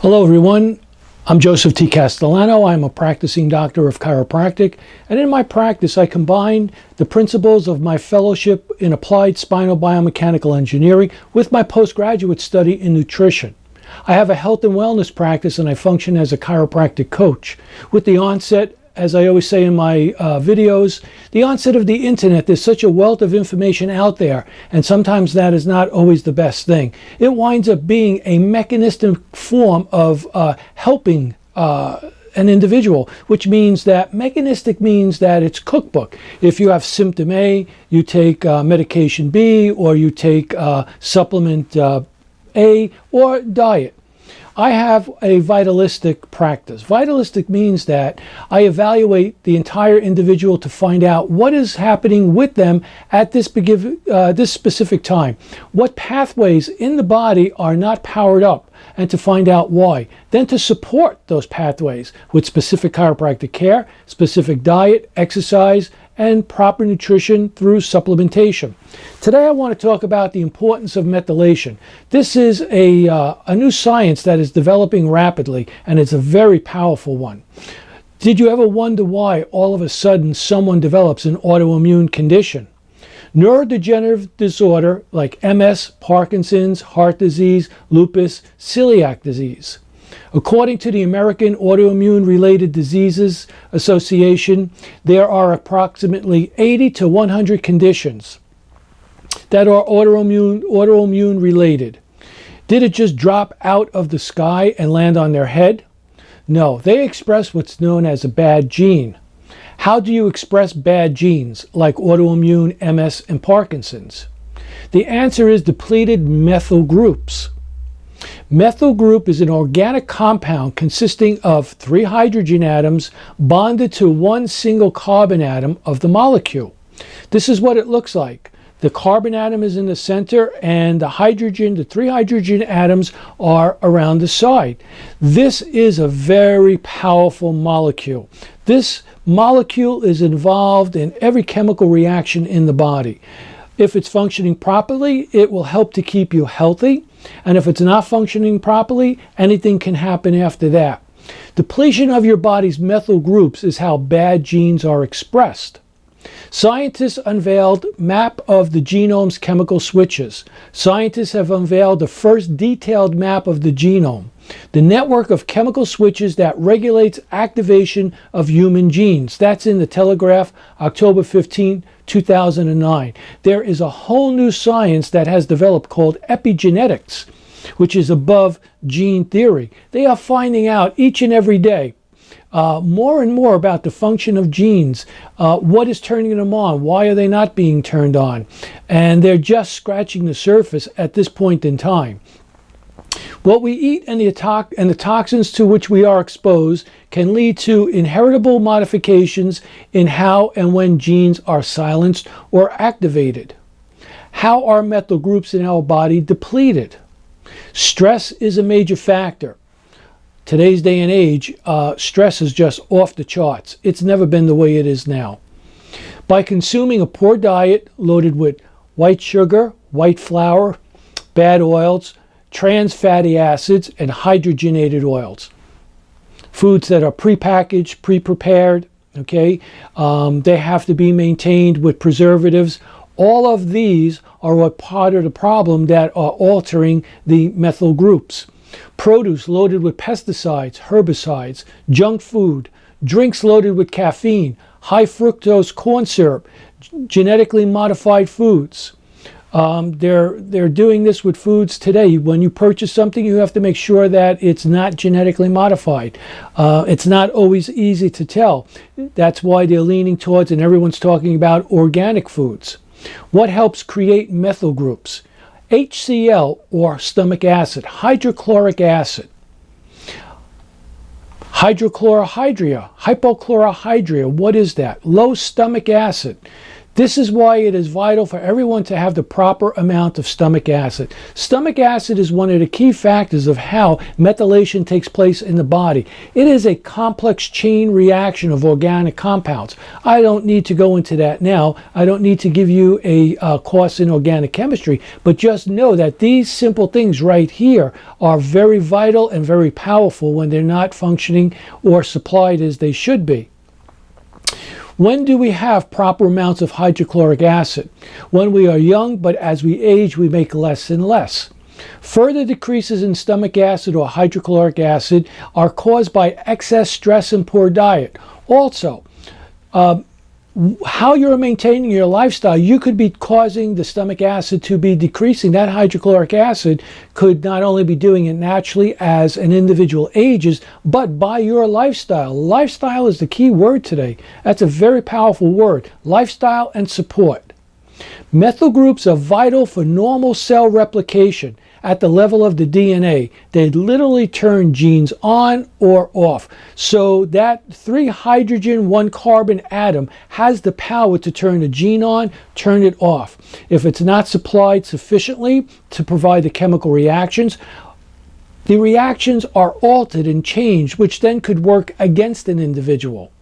Hello everyone, I'm Joseph T. Castellano. I'm a practicing doctor of chiropractic, and in my practice I combine the principles of my fellowship in applied spinal biomechanical engineering with my postgraduate study in nutrition. I have a health and wellness practice and I function as a chiropractic coach. With the onset, as I always say in my videos, the onset of the internet, there's such a wealth of information out there, and sometimes that is not always the best thing. It winds up being a mechanistic form of helping an individual, which means that mechanistic means that it's cookbook. If you have symptom A, you take medication B, or you take supplement A, or diet. I have a vitalistic practice. Vitalistic means that I evaluate the entire individual to find out what is happening with them at this specific time. What pathways in the body are not powered up, and to find out why. Then to support those pathways with specific chiropractic care, specific diet, exercise, and proper nutrition through supplementation. Today I want to talk about the importance of methylation. This is a new science that is developing rapidly, and it's a very powerful one. Did you ever wonder why all of a sudden someone develops an autoimmune condition? Neurodegenerative disorder like MS, Parkinson's, heart disease, lupus, celiac disease. According to the American Autoimmune Related Diseases Association, there are approximately 80 to 100 conditions that are autoimmune related. Did it just drop out of the sky and land on their head? No, they express what's known as a bad gene. How do you express bad genes like autoimmune, MS, and Parkinson's? The answer is depleted methyl groups. Methyl group is an organic compound consisting of 3 hydrogen atoms bonded to one single carbon atom of the molecule. This is what it looks like. The carbon atom is in the center, and the 3 hydrogen atoms are around the side. This is a very powerful molecule. This molecule is involved in every chemical reaction in the body. If it's functioning properly, it will help to keep you healthy. And if it's not functioning properly, anything can happen after that. Depletion of your body's methyl groups is how bad genes are expressed. Scientists unveiled map of the genome's chemical switches. Scientists have unveiled the first detailed map of the genome, the network of chemical switches that regulates activation of human genes. That's in the Telegraph, October 15, 2009. There is a whole new science that has developed called epigenetics, which is above gene theory. They are finding out each and every day more and more about the function of genes, what is turning them on, why are they not being turned on, and they're just scratching the surface at this point in time. What we eat and the toxins to which we are exposed can lead to inheritable modifications in how and when genes are silenced or activated. How are methyl groups in our body depleted? Stress is a major factor. Today's day and age, stress is just off the charts. It's never been the way it is now. By consuming a poor diet loaded with white sugar, white flour, bad oils, trans fatty acids, and hydrogenated oils. Foods that are prepackaged, pre-prepared, okay? They have to be maintained with preservatives. All of these are what part of the problem that are altering the methyl groups. Produce loaded with pesticides, herbicides, junk food, drinks loaded with caffeine, high fructose corn syrup, genetically modified foods. They're doing this with foods today. When you purchase something, you have to make sure that it's not genetically modified. It's not always easy to tell. That's why they're leaning towards, and everyone's talking about, organic foods. What helps create methyl groups? HCl, or stomach acid, hydrochloric acid, hydrochlorohydria, hypochlorohydria. What is that? Low stomach acid. This is why it is vital for everyone to have the proper amount of stomach acid. Stomach acid is one of the key factors of how methylation takes place in the body. It is a complex chain reaction of organic compounds. I don't need to go into that now. I don't need to give you a course in organic chemistry, but just know that these simple things right here are very vital and very powerful when they're not functioning or supplied as they should be. When do we have proper amounts of hydrochloric acid? When we are young, but as we age, we make less and less. Further decreases in stomach acid or hydrochloric acid are caused by excess stress and poor diet. Also, how you're maintaining your lifestyle, you could be causing the stomach acid to be decreasing. That hydrochloric acid could not only be doing it naturally as an individual ages, but by your lifestyle. Lifestyle is the key word today. That's a very powerful word. Lifestyle and support. Methyl groups are vital for normal cell replication at the level of the DNA. They literally turn genes on or off. So that 3 hydrogen, 1 carbon atom has the power to turn a gene on, turn it off. If it's not supplied sufficiently to provide the chemical reactions, the reactions are altered and changed, which then could work against an individual.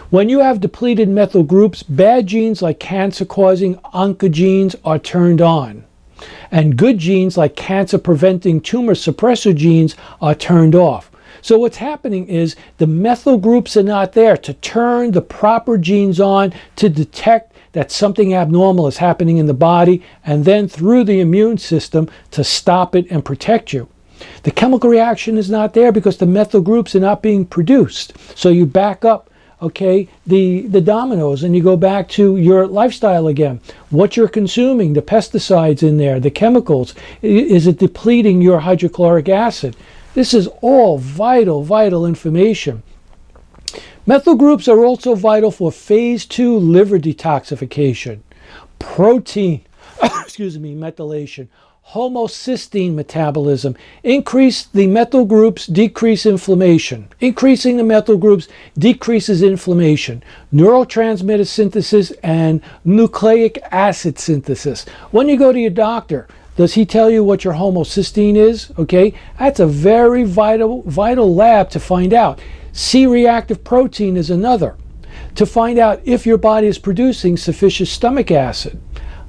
When you have depleted methyl groups, bad genes like cancer-causing oncogenes are turned on. And good genes like cancer-preventing tumor suppressor genes are turned off. So what's happening is the methyl groups are not there to turn the proper genes on to detect that something abnormal is happening in the body, and then through the immune system to stop it and protect you. The chemical reaction is not there because the methyl groups are not being produced. So you back up, okay, the dominoes, and you go back to your lifestyle again. What you're consuming, the pesticides in there, the chemicals, is it depleting your hydrochloric acid? This is all vital information. Methyl groups are also vital for phase 2 liver detoxification, protein, methylation, homocysteine metabolism. Increase the methyl groups, decrease inflammation. Increasing the methyl groups decreases inflammation, neurotransmitter synthesis, and nucleic acid synthesis. When you go to your doctor, does he tell you what your homocysteine is? Okay, that's a very vital lab to find out. C-reactive protein is another, to find out if your body is producing sufficient stomach acid.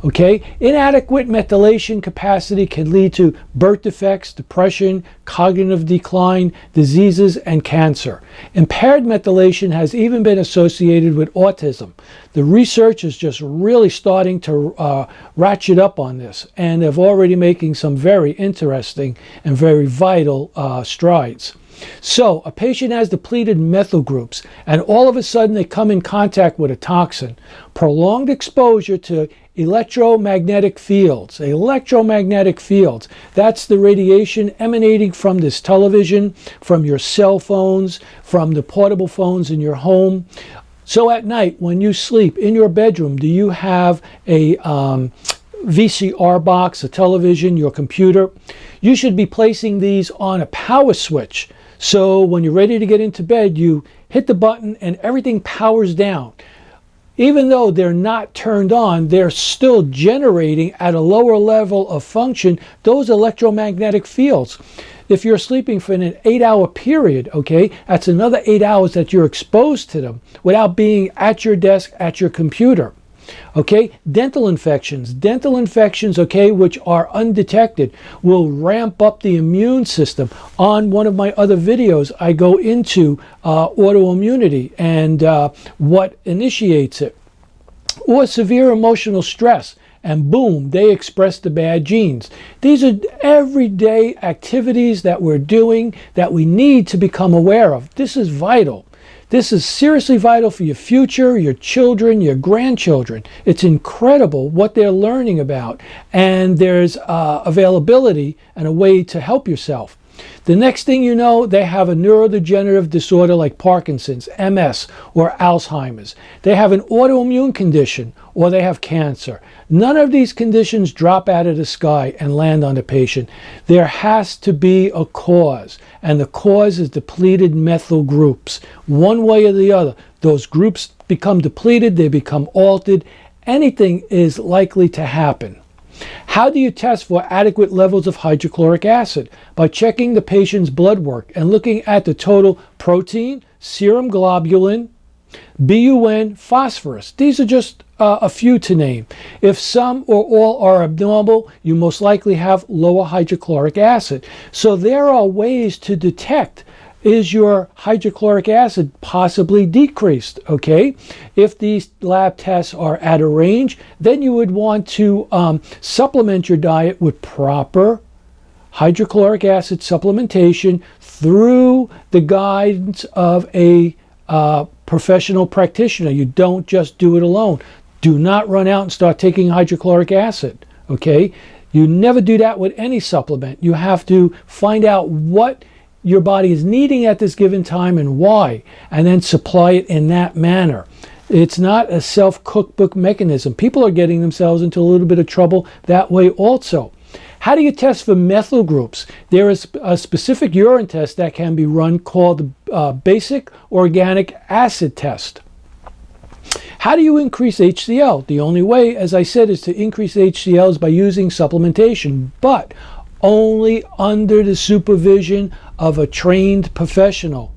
Okay, inadequate methylation capacity can lead to birth defects, depression, cognitive decline, diseases, and cancer. Impaired methylation has even been associated with autism. The research is just really starting to ratchet up on this, and they're already making some very interesting and very vital strides. So a patient has depleted methyl groups, and all of a sudden they come in contact with a toxin. Prolonged exposure to electromagnetic fields. Electromagnetic fields, that's the radiation emanating from this television, from your cell phones, from the portable phones in your home. So at night when you sleep in your bedroom, do you have a VCR box, a television, your computer? You should be placing these on a power switch. So when you're ready to get into bed, you hit the button and everything powers down. Even though they're not turned on, they're still generating at a lower level of function those electromagnetic fields. If you're sleeping for an 8-hour period, okay, that's another 8 hours that you're exposed to them without being at your desk, at your computer. Okay, dental infections, okay, which are undetected, will ramp up the immune system. On one of my other videos, I go into autoimmunity and what initiates it. Or severe emotional stress, and boom, they express the bad genes. These are everyday activities that we're doing that we need to become aware of. This is vital. This is seriously vital for your future, your children, your grandchildren. It's incredible what they're learning about, and there's availability and a way to help yourself. The next thing you know, they have a neurodegenerative disorder like Parkinson's, MS, or Alzheimer's. They have an autoimmune condition, or they have cancer. None of these conditions drop out of the sky and land on the patient. There has to be a cause, and the cause is depleted methyl groups. One way or the other, those groups become depleted, they become altered, anything is likely to happen. How do you test for adequate levels of hydrochloric acid? By checking the patient's blood work and looking at the total protein, serum globulin, BUN, phosphorus. These are just a few to name. If some or all are abnormal, you most likely have lower hydrochloric acid. So there are ways to detect, is your hydrochloric acid possibly decreased, okay? If these lab tests are at a range, then you would want to supplement your diet with proper hydrochloric acid supplementation through the guidance of a professional practitioner. You don't just do it alone. Do not run out and start taking hydrochloric acid, okay? You never do that with any supplement. You have to find out what your body is needing at this given time and why, and then supply it in that manner. It's not a self-cookbook mechanism. People are getting themselves into a little bit of trouble that way also. How do you test for methyl groups? There is a specific urine test that can be run called the basic organic acid test. How do you increase HCl? The only way, as I said, is to increase HCl is by using supplementation, but only under the supervision of a trained professional.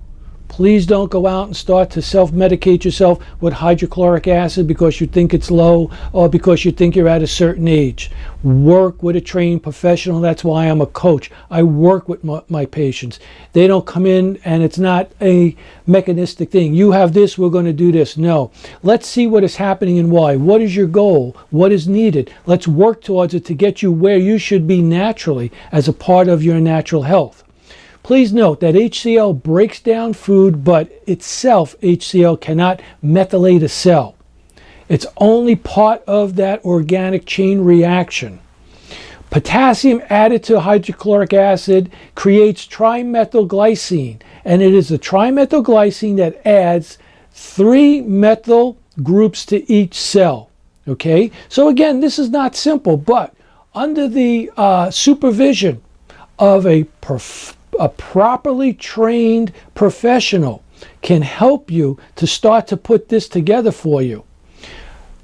Please don't go out and start to self-medicate yourself with hydrochloric acid because you think it's low or because you think you're at a certain age. Work with a trained professional. That's why I'm a coach. I work with my patients. They don't come in and it's not a mechanistic thing. You have this, we're going to do this. No. Let's see what is happening and why. What is your goal? What is needed? Let's work towards it to get you where you should be naturally as a part of your natural health. Please note that HCl breaks down food, but itself, HCl cannot methylate a cell. It's only part of that organic chain reaction. Potassium added to hydrochloric acid creates trimethylglycine, and it is the trimethylglycine that adds 3 methyl groups to each cell. Okay, so again, this is not simple, but under the supervision of a properly trained professional can help you to start to put this together for you.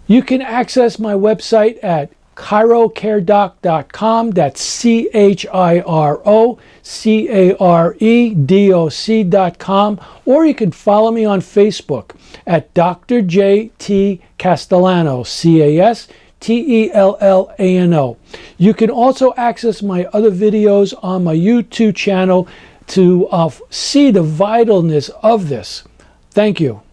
You can access my website at chirocaredoc.com. That's chirocaredoc.com, or you can follow me on Facebook at Dr. J.T. Castellano, Castellano. You can also access my other videos on my YouTube channel to see the vitalness of this. Thank you.